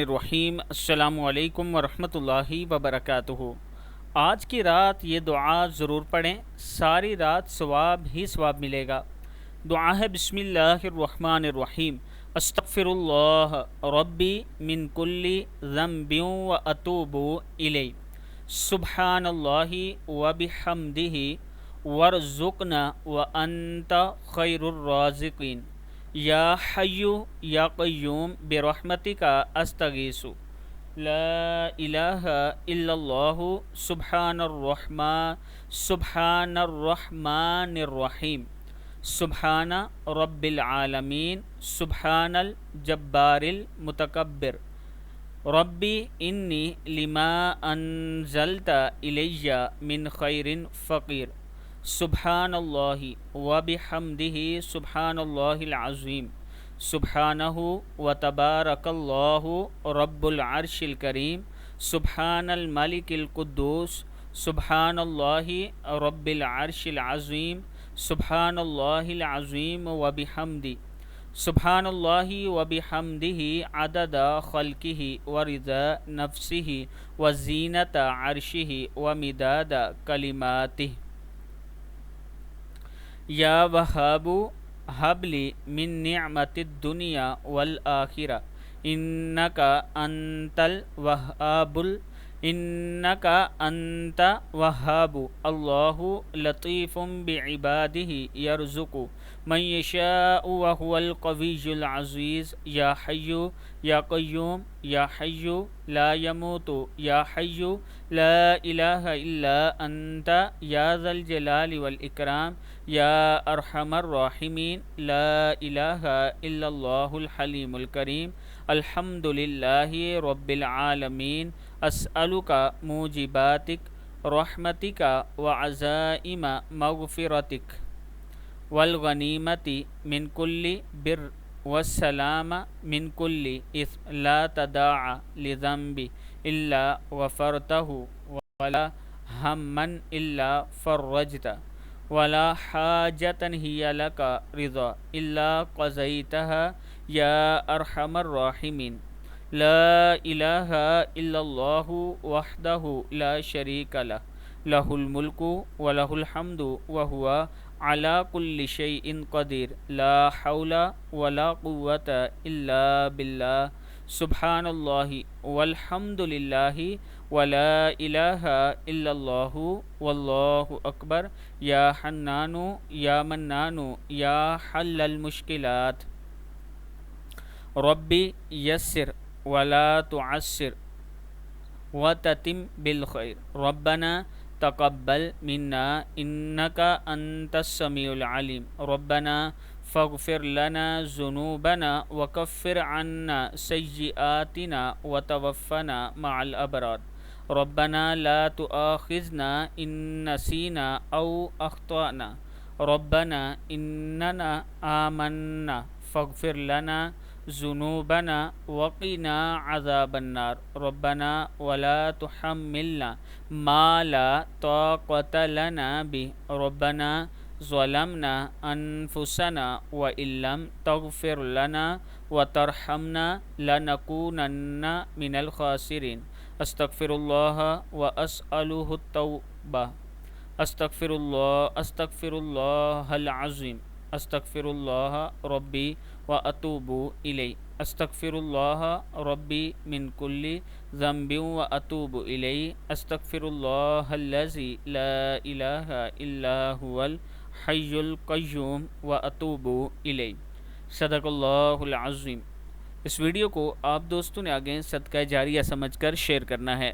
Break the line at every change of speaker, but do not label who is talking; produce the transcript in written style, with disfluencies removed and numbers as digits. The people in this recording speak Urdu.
الرحیم السلام علیکم ورحمۃ اللہ وبرکاتہ۔ آج کی رات یہ دعا ضرور پڑھیں، ساری رات ثواب ہی ثواب ملے گا۔ دعا ہے بسم اللہ الرحمن الرحیم۔ استغفر اللہ ربی من کل ذنب و اتوب الیہ، سبحان اللہ و بحمدہ وارزقنا وانت خیر الرازقین، یا حی یا قیوم برحمتک استغیث، لا الہ الا اللہ سبحان الرحمن الرحیم، سبحان رب العالمین، سبحان الجبار المتکبر، ربی انی لما انزلت الی من خیر فقیر، سبحان اللہ و بحمدہ سبحان اللہ العظیم، سبحانہ و تبارک اللہ رب العرش الکریم، سبحان الملک القدوس، سبحان اللہ رب العرش العظیم، سبحان اللہ العظیم و بحمدہ، سبحان اللہ و بحمدہ عدد خلقہ و رضا نفسہ و زینت عرشہ و مداد کلماتہ، یا وہاب ہب لی من نعمت الدنیا والآخرہ، انک انت الوہاب انک انت وہاب، اللہ لطیف بعبادہ یرزق من یشاء وہو القوی العزیز، یا حی یا قیوم یا حی لا یموت یا حی لا الہ الا انت یا ذا الجلال والاکرام، یا ارحم الراحمین، لا الہ الا اللہ الحلیم الکریم، الحمد للہ رب العالمین، اسألک موجباتک رحمتک وعزائم مغفرتک والغنیمت من کل بر والسلام من کل اثم، لا تداع لذنب الا غفرتہ ولا ہما الا فرجتہ ولا حاجة هي لك رضا الا قضيتها یا ارحم الراحمین، لا الہ الا اللہ وحدہ لا شریک لہ، لہ الملک ولہ الحمد وہو علی کل شیء قدیر، لا حول ولا قوة الا باللہ، سبحان اللہ والحمد للہ ولا الہ الا اللہ واللہ اکبر، یا حنان یا منان یا حل المشکلات، ربی یسر ولا تعسر وتتم بالخیر، ربنا تقبل منا انک انت السمیع العلیم، ربنا فاغفر لنا ذنوبنا وکفر عنا سیئاتنا وتوفنا مع الابرار، ربنا لا تؤاخذنا ان نسینا او اخطأنا، ربنا اننا آمنا فاغفر لنا ذنوبنا وقنا عذاب النار، ربنا ولا تحملنا ما لا طاقة لنا به، ربنا ظلمنا انفسنا وان لم تغفر لنا وترحمنا لنكونن من الخاسرین، استغفر اللہ واسألہ التوبہ، استغفر اللہ العظیم، استغفر اللہ ربی واتوب الیہ، استغفر اللہ ربی من کل ذنب واتوب الیہ، استغفر اللہ الذی لا الہ الا هو الحی القیوم واتوب الیہ، صدق اللہ العظیم۔ اس ویڈیو کو آپ دوستوں نے آگے صدقہ جاریہ سمجھ کر شیئر کرنا ہے۔